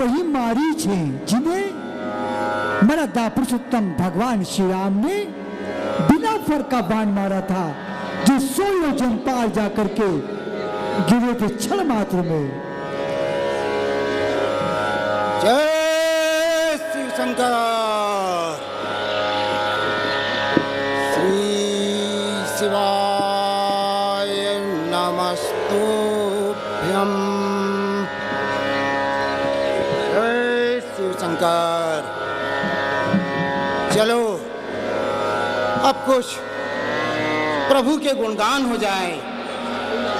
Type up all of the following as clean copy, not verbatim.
वही मारीच है जिन्हें मर्यादा पुरुषोत्तम भगवान श्री राम ने बिना फर का बाण मारा था, जो 100 योजन पार जाकर के गिरे थे क्षण मात्र में। जय शिव शंकर। श्री शिवाय नमस्तुभ्यं। जय शिव शंकर। चलो अब कुछ प्रभु के गुणगान हो जाए,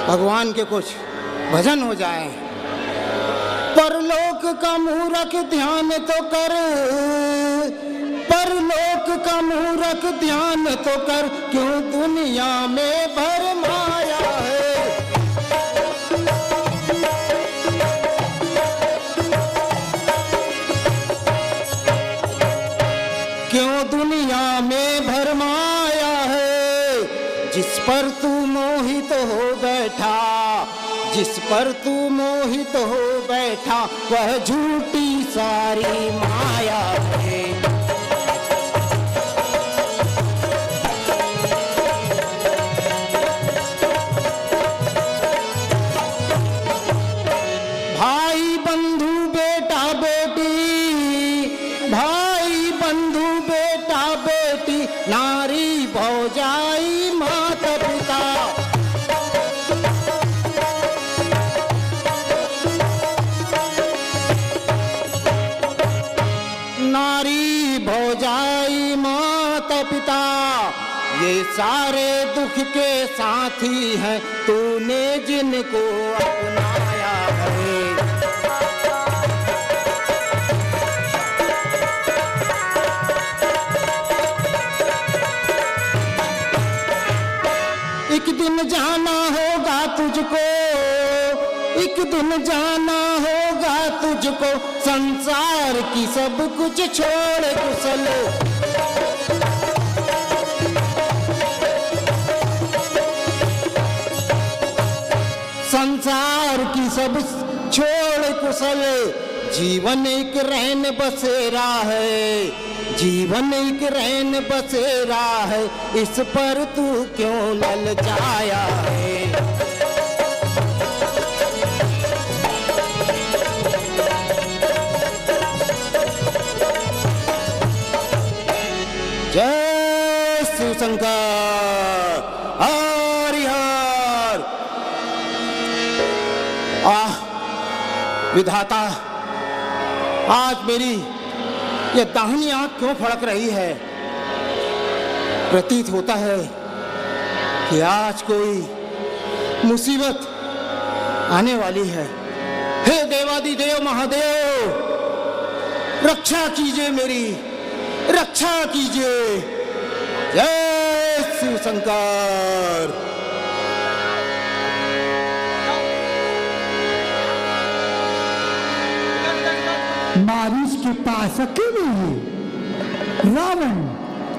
भगवान के कुछ भजन हो जाए। परलोक का मूरख ध्यान तो कर, परलोक का मूरख ध्यान तो कर, क्यों दुनिया में भर माया है। क्यों दुनिया में भर माया है। जिस पर तू मोहित हो बैठा, जिस पर तू मोहित हो बैठा, वह झूठी सारी माया है। भाई बंधु बेटा बेटी, भाई बंधु बेटा बेटी, नारी भौजाई माता पिता। नारी भौजाई माता पिता, ये सारे दुख के साथी हैं, तूने जिनको अपनाया है। एक दिन जाना होगा तुझको, एक दिन जाना होगा तुझको, संसार की सब कुछ छोड़ कुशल। संसार की सब छोड़ कुशल। जीवन एक रैन बसेरा है, जीवन एक रैन बसेरा है, इस पर तू क्यों ललचाया है। जय शिव शंकर। हरि हर। विधाता, आज मेरी ये दाहिनी आंख क्यों फड़क रही है। प्रतीत होता है कि आज कोई मुसीबत आने वाली है। हे देवादिदेव महादेव, रक्षा कीजिए, मेरी रक्षा कीजिए। जय शिव शंकर। मारीच के पास अकेले ही रावण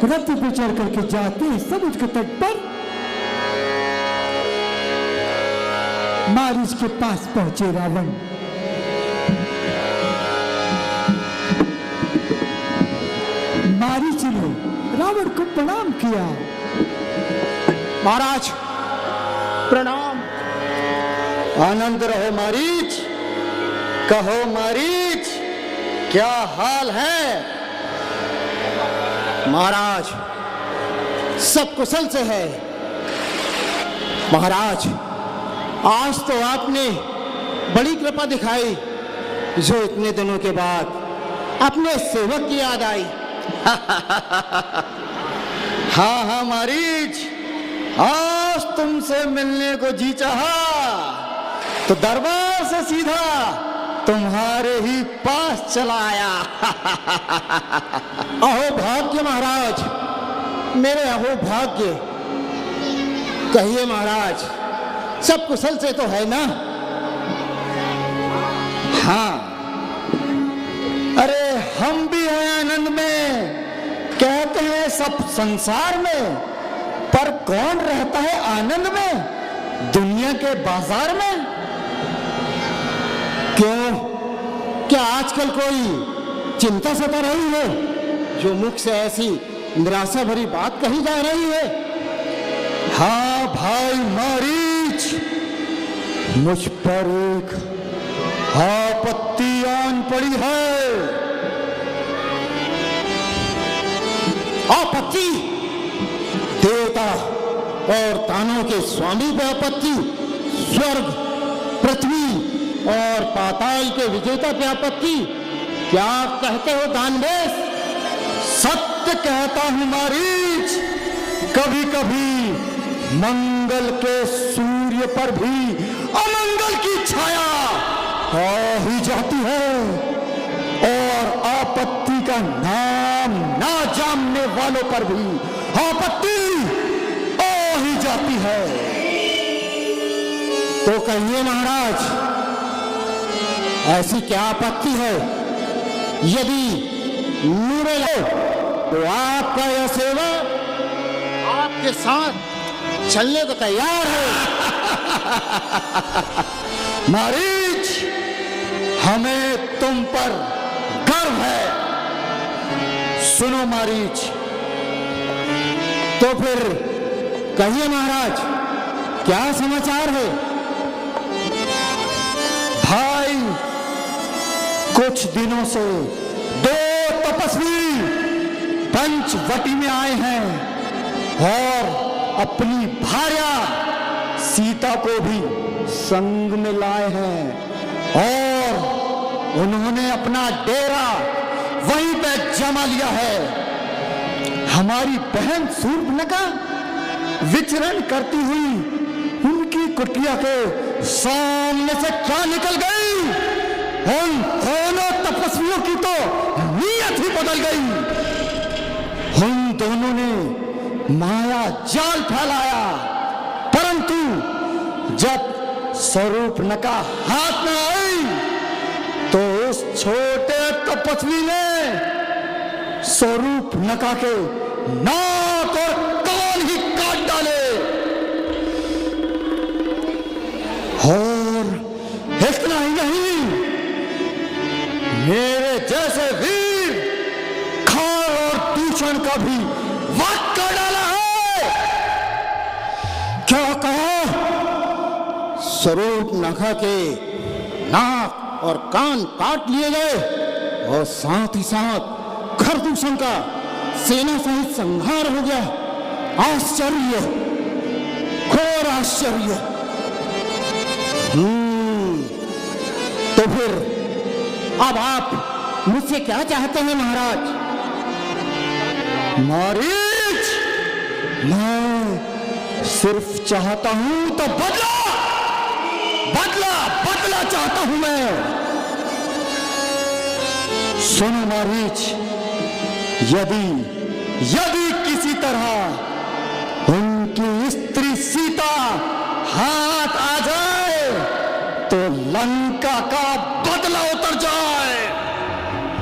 रथ पे चढ़ करके जाते समुद्र के तट पर मारीच के पास पहुंचे रावण। मारीच ने रावण को प्रणाम किया। महाराज प्रणाम। आनंद रहो मारीच। कहो मारीच, क्या हाल है। महाराज सब कुशल से है। महाराज आज तो आपने बड़ी कृपा दिखाई, जो इतने दिनों के बाद अपने सेवक की याद आई। हाँ हाँ मारीच, आज तुमसे मिलने को जी चाहा तो दरबार से सीधा तुम्हारे ही पास चला आया। अहो भाग्य महाराज, मेरे अहो भाग्य। कहिए महाराज, सब कुशल से तो है ना। हाँ, अरे हम भी हैं आनंद में। कहते हैं सब संसार में, पर कौन रहता है आनंद में दुनिया के बाजार में। क्यों क्या आजकल कोई चिंता सता रही है जो मुख से ऐसी निराशा भरी बात कही जा रही है? हाँ भाई मारीच, मुझ पर एक आपत्ति आन पड़ी है। आपत्ति? देवता और दानों के स्वामी पे आपत्ति? स्वर्ग, पृथ्वी और पाताल के विजेता पे आपत्ति? क्या आप कहते हो दानवेश? सत्य कहता हूं मारीच, कभी कभी मंगल के सूर्य पर भी अमंगल की छाया आ ही जाती है और आपत्ति का नाम ना जानने वालों पर भी आपत्ति आ ही जाती है। तो कहिए महाराज, ऐसी क्या आपत्ति है? यदि मेरे लो तो आपका यह सेवा आपके साथ चलने को तैयार है। मारीच, हमें तुम पर गर्व है। सुनो मारीच, तो फिर कहिए महाराज, क्या समाचार है? भाई, कुछ दिनों से 2 तपस्वी पंचवटी में आए हैं और अपनी भार्या सीता को भी संग में लाए हैं और उन्होंने अपना डेरा वहीं पे जमा लिया है। हमारी बहन शूर्पणखा विचरण करती हुई उनकी कुटिया के सामने से क्या निकल गई? उन दोनों तपस्वियों की तो नीयत ही बदल गई। उन दोनों ने माया जाल फैलाया, परंतु जब शूर्पणखा हाथ में आई तो उस छोटे तपस्वी ने शूर्पणखा के नाक और कान ही काट डाले। और इतना ही नहीं, मेरे जैसे वीर खार और दूषण का भी वध कर डाला है। क्या कहा? शूर्पणखा के नाक और कान काट लिए गए और साथ ही साथ खरदूषण का सेना सहित संहार हो गया। आश्चर्य, घोर आश्चर्य। तो फिर अब आप मुझसे क्या चाहते हैं महाराज? मारीच, मैं सिर्फ चाहता हूं तो बदला बदला बदला चाहता हूं मैं। सुनो मारीच, यदि यदि किसी तरह उनकी स्त्री सीता हाथ आ जाए तो लंका का बदला उतर जाए।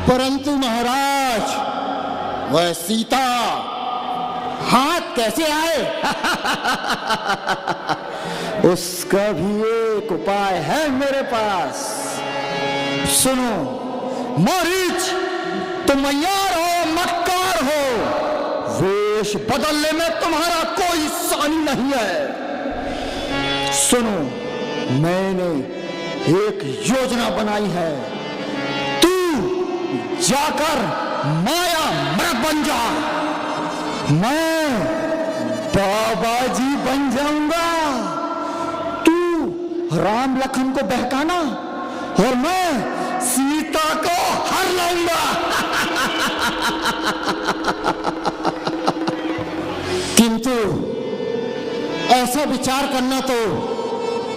परंतु महाराज, वह सीता हाथ कैसे आए? उसका भी एक उपाय है मेरे पास। सुनो मारीच, तुम अय्यार हो, मक्कार हो, वेश बदलने में तुम्हारा कोई सानी नहीं है। सुनो, मैंने एक योजना बनाई है। तू जाकर माया मृग बन जा, मैं बाबा जी बन जाऊंगा। तू राम लखन को बहकाना और मैं सीता को हर लाऊंगा। किंतु ऐसा विचार करना तो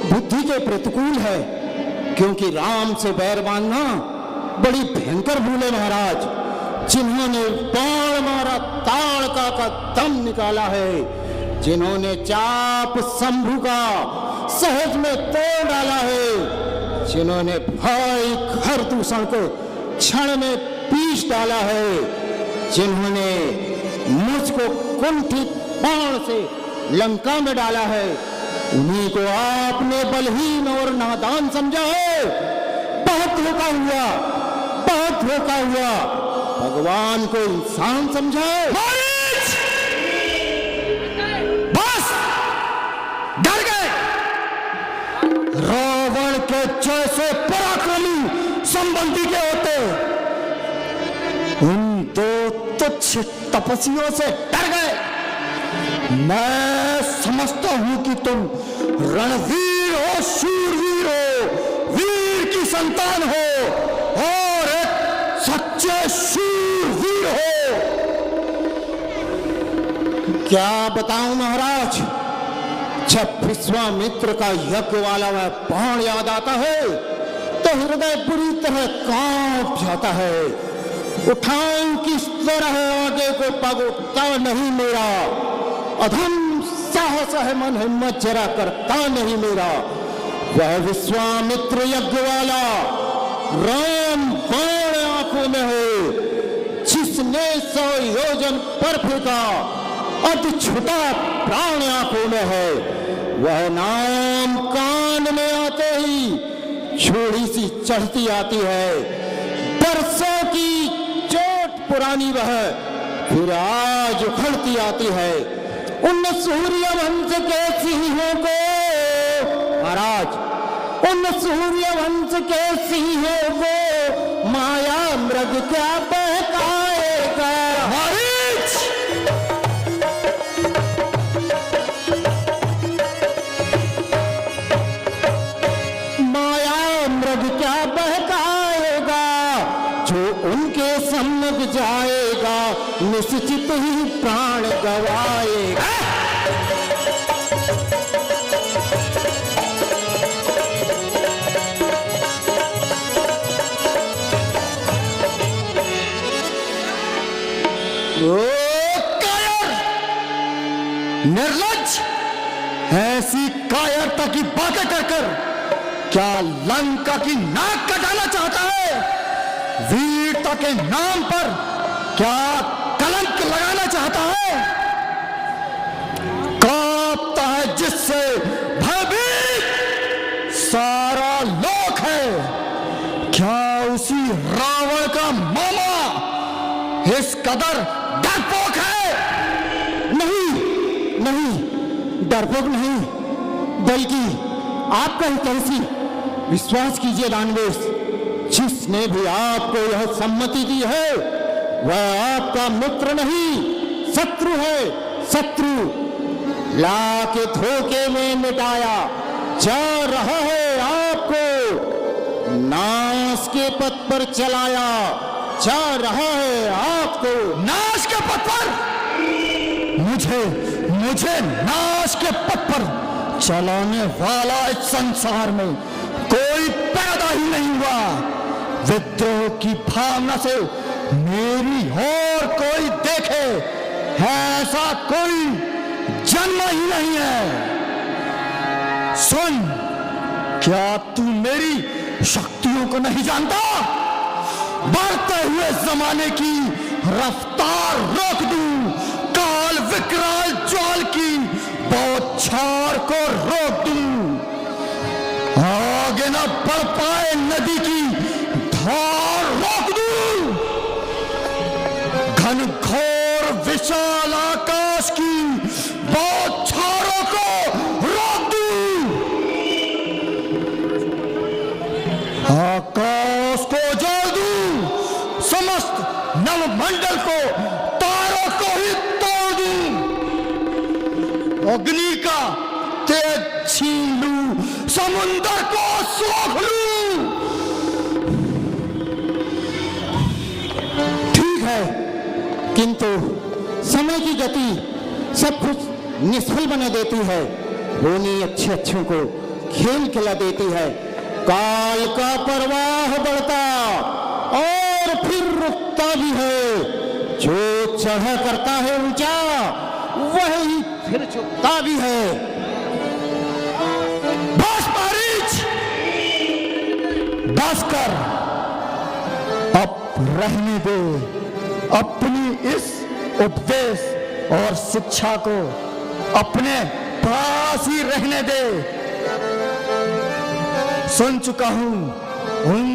बुद्धि के प्रतिकूल है, क्योंकि राम से बैर बांधना बड़ी भयंकर भूल है महाराज। जिन्होंने बाण मारा ताड़का का दम निकाला है, जिन्होंने चाप शंभु का सहज में तोड़ डाला है, जिन्होंने भाई खरदूषण को क्षण में पीस डाला है, जिन्होंने मुझको कुंठित बाण से लंका में डाला है, उन्हीं को आपने बलहीन और नादान समझा है। बहुत धोखा हुआ, बहुत धोखा हुआ। भगवान को इंसान समझाए। मारीच! बस डर गए। रावण के जैसे पराक्रमी संबंधी के होते उन दो तुच्छ तपस्वियों से डर गए। मैं समझता हूं कि तुम रणवीर हो, शूरवीर हो, वीर की संतान हो और एक सच्चे शूरवीर हो। क्या बताऊं महाराज, जब विश्वामित्र का यज्ञ वाला वह बाण याद आता है तो हृदय बुरी तरह कांप जाता है। उठाऊं किस तरह आगे को पग उठता नहीं मेरा, अधम साहस है मन हिम्मत जरा करता नहीं मेरा। वह विश्वामित्र यज्ञ वाला राम बाण आंखों में है, जिसने 100 योजन पर फेंका अध छुटा प्राण आंखों में है। वह नाम कान में आते ही छोड़ी सी चढ़ती आती है। बरसों की चोट पुरानी वह फिर आज उखड़ती आती है। उन सूर्य वंश के सिंहों को महाराज, उन सूर्य वंश के सिंहों को माया मृग क्या बहकाएगा। माया मृग क्या बहकाएगा, जो उनके सम्मुख जाएगा निश्चित ही प्राण गवाएगा। कायर, निर्लज्ज, ऐसी कायरता की बातें कर कर क्या लंका की नाक कटाना चाहता है? वीरता के नाम पर क्या कलंक लगाना चाहता है? कांपता है जिससे भयभीत सारा लोक है। क्या उसी रावण का मामा इस कदर डरपोक है? नहीं नहीं, डरपोक नहीं, बल्कि आपका ही कैसी विश्वास कीजिए दानवेश, जिसने भी आपको यह सम्मति दी है वह आपका मित्र नहीं शत्रु है। शत्रु ला के धोखे में मिटाया जा रहा है आपको, नाश के पथ पर चलाया जा रहा है आपको। नाश के पथ पर? मुझे नाश के पथ पर चलाने वाला इस संसार में कोई पैदा ही नहीं हुआ। विद्रोह की भावना से मेरी और कोई देखे ऐसा कोई जन्म ही नहीं है। सुन, क्या तू मेरी शक्तियों को नहीं जानता? बढ़ते हुए जमाने की रफ्तार रोक दूं, काल विकराल ज्वाल की बौछार को रोक दूं, आगे न बढ़ पाए नदी की धार रोक दूं, घनघोर विशाल आकाश की बौछारों को रोक दूं, आकाश को जल दूं, समस्त नवमंडल को तारों को ही तोड़ दूं, अग्नि का तेज छीन लूं, समुद्र को सोख लूं। ठीक है, किंतु समय की गति सब कुछ निष्फल बना देती है, होनी अच्छे अच्छों को खेल खिला देती है। काल का प्रवाह बढ़ता और फिर रुकता भी है, जो चढ़ा करता है ऊंचा वही फिर झुकता भी है। बस मारीच, बस कर, अब रहने दे अपनी इस उपदेश और शिक्षा को, अपने पास ही रहने दे। सुन चुका हूं उन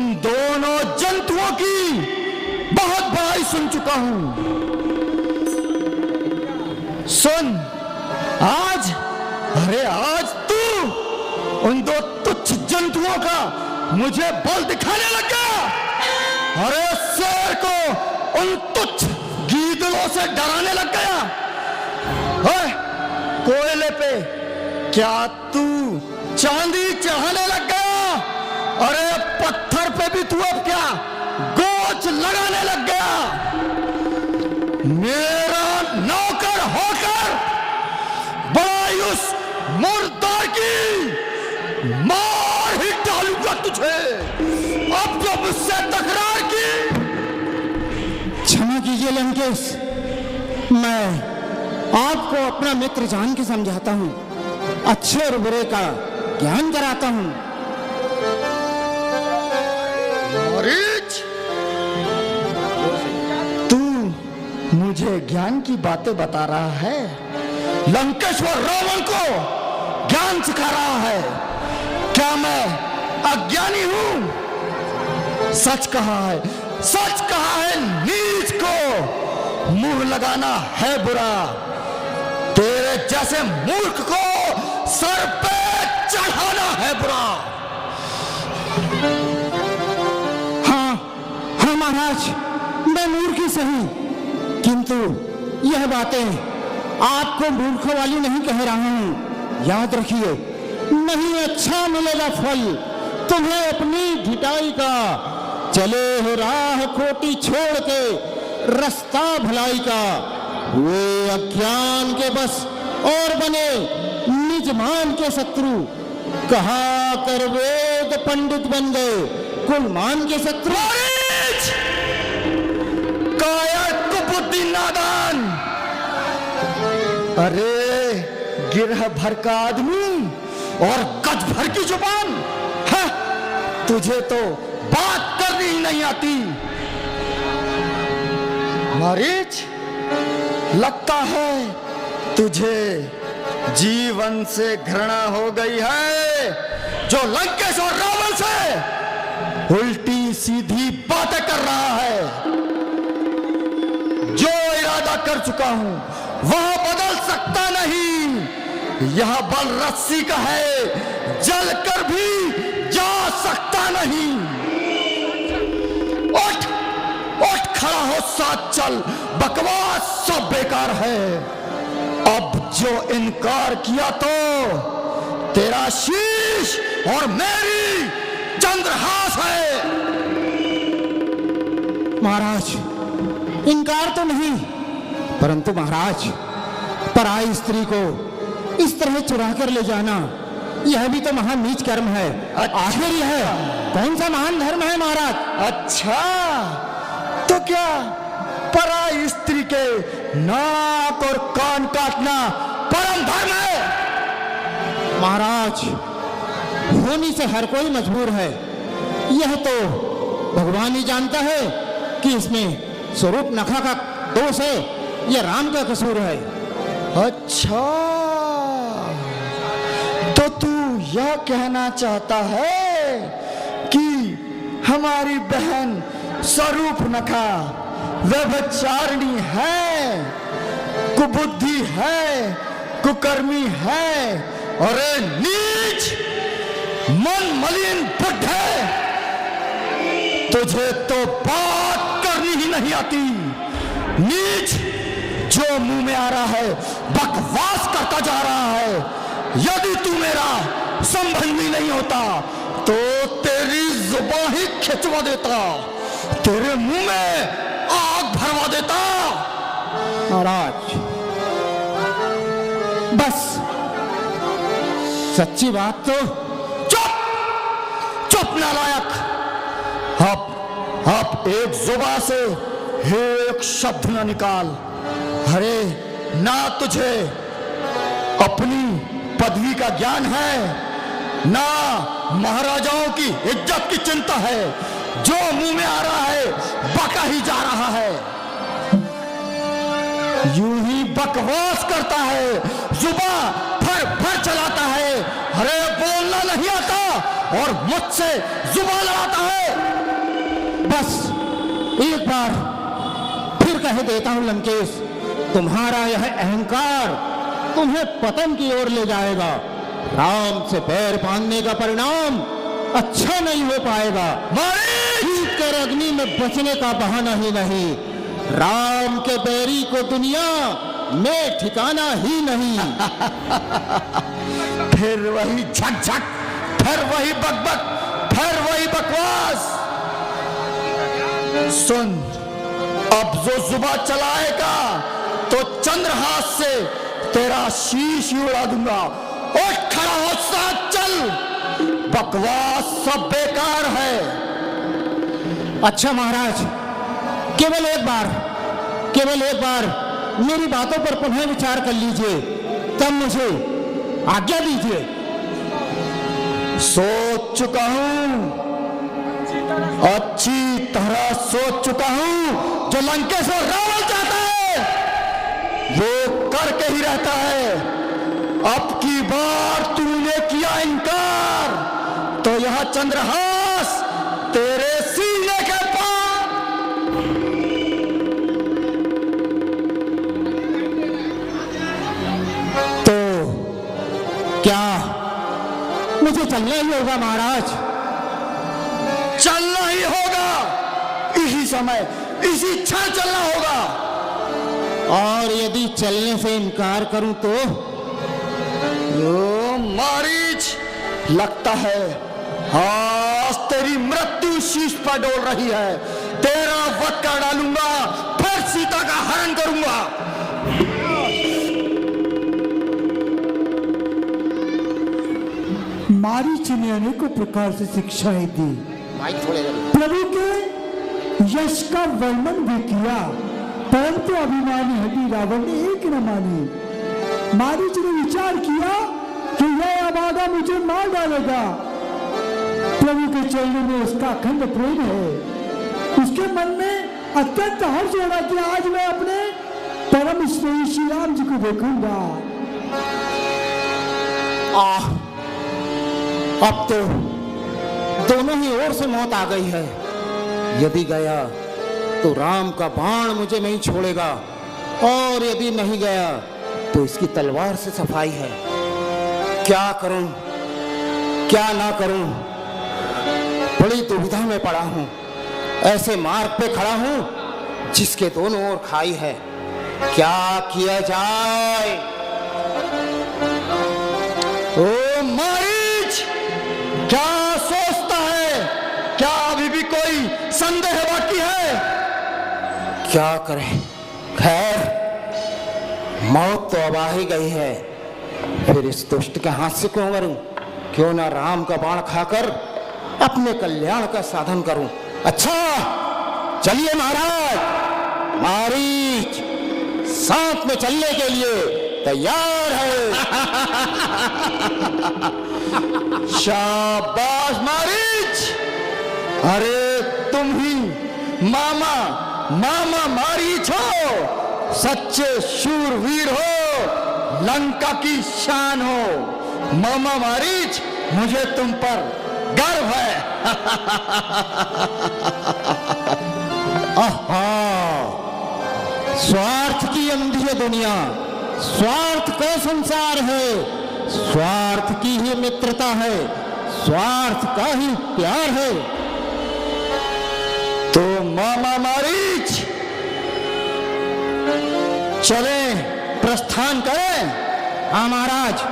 सुन चुका हूं। सुन, आज, अरे आज तू उन दो तुच्छ जंतुओं का मुझे बल दिखाने लग गया। अरे शेर को उन तुच्छ गीदड़ों से डराने लग गया। ओए, कोयले पे क्या तू चांदी चढ़ाने लग गया? अरे पत्थर पे भी तू अब क्या गोच लगाने लग गया? मेरा नौकर होकर बड़ा उस मुर्दार की मार ही डालूंगा तुझे। अब जो मुझसे तकरार की। क्षमा कीजिए लंकेश, मैं आपको अपना मित्र जान के समझाता हूं, अच्छे और बुरे का ज्ञान कराता हूं। मरीच, तू मुझे ज्ञान की बातें बता रहा है, लंकेश्वर रावण को ज्ञान सिखा रहा है। क्या मैं अज्ञानी हूं? सच कहा है, सच कहा है, नीच को मुंह लगाना है बुरा। तेरे जैसे मूर्ख को सर पे चढ़ाना है बुरा। हाँ महाराज, मैं मूर्ख ही सही, किंतु यह बातें आपको मूर्खों वाली नहीं कह रहा हूं। याद रखिए, नहीं अच्छा मिलेगा फल तुम्हें अपनी ढिठाई का। चले हो राह खोटी छोड़ के रास्ता भलाई का। वे अज्ञान के बस और बने निज मान के शत्रु। कहा कर वेद पंडित बन गए कुल मान के शत्रु। काया कुबुद्धि नादान। अरे गिरह भर का आदमी और गज भर की जुबान। हाँ, तुझे तो बात करनी ही नहीं आती। मरीच, लगता है तुझे जीवन से घृणा हो गई है, जो लंकेश और रावण से उल्टी सीधी बातें कर रहा है। जो इरादा कर चुका हूं वह बदल सकता नहीं। यह बल रस्सी का है, जल कर भी जा सकता नहीं। उठ, उठ खड़ा हो, साथ चल, बकवास सब बेकार है। अब जो इनकार किया तो तेरा शीश और मेरी चंद्रहास है। महाराज, इनकार तो नहीं, परंतु महाराज, पराई स्त्री को इस तरह चुरा कर ले जाना, यह भी तो महान नीच कर्म है। आखिर यह कौन सा महान धर्म है महाराज? अच्छा, तो क्या पराई स्त्री के नाक और कान काटना परम धर्म है? महाराज, होनी से हर कोई मजबूर है। यह तो भगवान ही जानता है कि इसमें स्वरूप नखा का दोष है या राम का कसूर है। अच्छा, तो तू यह कहना चाहता है कि हमारी बहन स्वरूप नखा व्यभिचारिणी है, कुबुद्धि है, कुकर्मी है, और नीच मन मलिन बुद्ध है। तुझे तो बात करनी ही नहीं आती। नीच, जो मुंह में आ रहा है बकवास करता जा रहा है। यदि तू मेरा संबंधी नहीं होता तो तेरी जुबान ही खिंचवा देता, तेरे मुंह में आग भरवा देता। महाराज, बस सच्ची बात तो। चुप, चुप नालायक। अब एक जुबान से एक शब्द न निकाल। अरे ना तुझे अपनी पदवी का ज्ञान है, ना महाराजाओं की इज्जत की चिंता है। जो मुंह में आ रहा है बका ही जा रहा है, यूं ही बकवास करता है, जुबान फर फर चलाता है। अरे बोलना नहीं आता और मुझसे जुबान लड़ाता है। बस एक बार कह देता हूं लंकेश, तुम्हारा यह अहंकार तुम्हें पतन की ओर ले जाएगा। राम से पैर बांधने का परिणाम अच्छा नहीं हो पाएगा। जीत कर अग्नि में बचने का बहाना ही नहीं, राम के बैरी को दुनिया में ठिकाना ही नहीं। फिर वही झक, फिर वही बकबक, फिर वही बकवास। सुन, अब जो जुबान चलाएगा तो चंद्रहास से तेरा शीश ही उड़ा दूंगा। उठ खड़ा हो, साथ चल, बकवास सब बेकार है। अच्छा महाराज, केवल एक बार मेरी बातों पर पुनः विचार कर लीजिए, तब मुझे आज्ञा दीजिए। सोच चुका हूं, अच्छी तरह सोच चुका हूं। जो लंकेश्वर रावण चाहता है वो करके ही रहता है। अब की बार तूने किया इनकार तो यह चंद्रहास तेरे सीने के पार। तो क्या मुझे चलना ही होगा महाराज? चलना ही होगा, इसी समय, इसी क्षण चलना होगा। और यदि चलने से इनकार करूं तो? ओ मारीच, लगता है आज तेरी मृत्यु शीश पर डोल रही है। तेरा वध कर डालूंगा, फिर सीता का हरण करूंगा। मारीच ने अनेकों प्रकार से शिक्षाएं दी, प्रभु के यश का वर्णन भी किया, परंतु अभिमानी हड्डी रावण ने एक न मानी। मारीच ने विचार किया कि यह अभागा मुझे मार डालेगा। प्रभु के चरणों में उसका अखंड प्रेम है। उसके मन में अत्यंत हर्ष हो रहा कि आज मैं अपने परम स्नेही श्री राम जी को देखूंगा। अब तो दोनों ही ओर से मौत आ गई है। यदि गया तो राम का बाण मुझे नहीं छोड़ेगा, और यदि नहीं गया तो इसकी तलवार से सफाई है। क्या करूं, क्या ना करूं, बड़ी दुविधा में पड़ा हूं। ऐसे मार्ग पे खड़ा हूं जिसके दोनों ओर खाई है। क्या किया जाए? ओ मारीच, क्या सोचता है? क्या अभी भी कोई संदेह बाकी है? क्या करें, खैर मौत तो अब आ ही गई है, फिर इस दुष्ट के हाथ से क्यों मरूं? क्यों ना राम का बाण खाकर अपने कल्याण का साधन करूं। अच्छा चलिए महाराज, मारीच साथ में चलने के लिए तैयार है। शाबाश मारीच, अरे तुम ही मामा मारीच हो, सच्चे शूरवीर हो, लंका की शान हो। मामा मारीच, मुझे तुम पर गर्व है। स्वार्थ की अंधी है दुनिया, स्वार्थ का संसार है, स्वार्थ की ही मित्रता है, स्वार्थ का ही प्यार है। तो मामा मारीच, चलें, प्रस्थान करें? हाँ महाराज,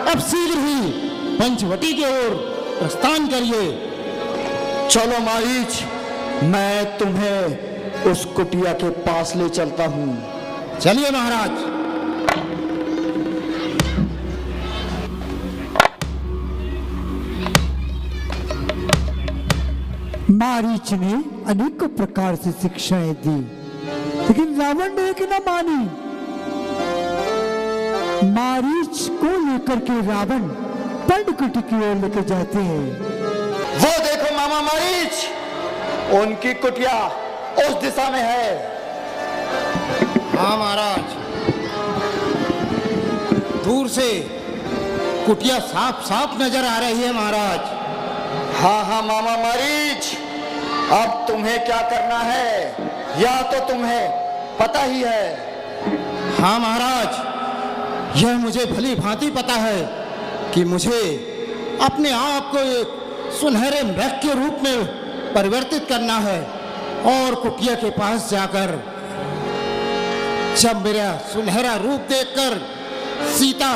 अब शीघ्र ही पंचवटी की ओर प्रस्थान करिए। चलो मारीच, मैं तुम्हें उस कुटिया के पास ले चलता हूं। चलिए महाराज। मारीच ने अनेकों प्रकार से शिक्षाएं दी, लेकिन रावण ने एक न मानी। मारीच को लेकर के रावण पर्णकुटी की ओर लेकर जाते हैं। वो देखो मामा मारीच, उनकी कुटिया उस दिशा में है। हाँ महाराज, दूर से कुटिया साफ साफ नजर आ रही है महाराज। हाँ मामा मारीच, अब तुम्हें क्या करना है? या तो तुम्हें पता ही है। हाँ महाराज, यह मुझे भली भांति पता है कि मुझे अपने आप को एक सुनहरे मृग के रूप में परिवर्तित करना है और कुटिया के पास जाकर जब मेरा सुनहरा रूप देखकर सीता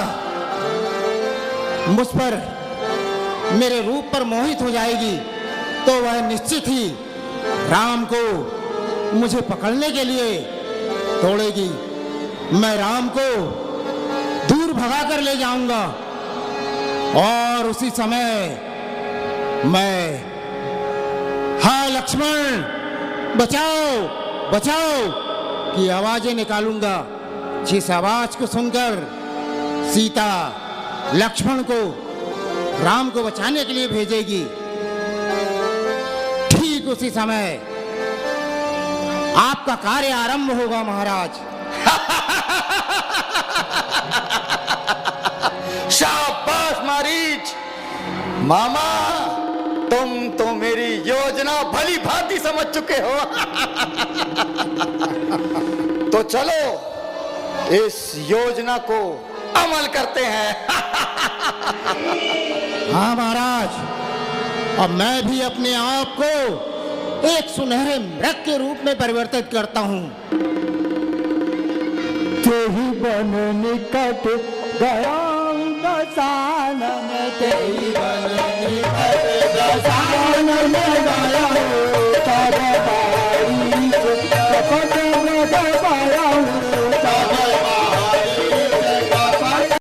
मुझ पर, मेरे रूप पर मोहित हो जाएगी तो वह निश्चित ही राम को मुझे पकड़ने के लिए दौड़ेगी। मैं राम को दूर भगा कर ले जाऊंगा और उसी समय मैं, हाँ लक्ष्मण बचाओ बचाओ की आवाजें निकालूंगा, जिस आवाज को सुनकर सीता लक्ष्मण को राम को बचाने के लिए भेजेगी। ठीक उसी समय आपका कार्य आरंभ होगा महाराज। शाबाश मारीच, मामा तुम तो मेरी योजना भली भांति समझ चुके हो। तो चलो इस योजना को अमल करते हैं। हाँ महाराज, अब मैं भी अपने आप को एक सुनहरे मृग के रूप में परिवर्तित करता हूँ। तेहि बन निकट गया दसानन, तेहि बन निकट दसानन गया, तब बारी कपट न दबाया,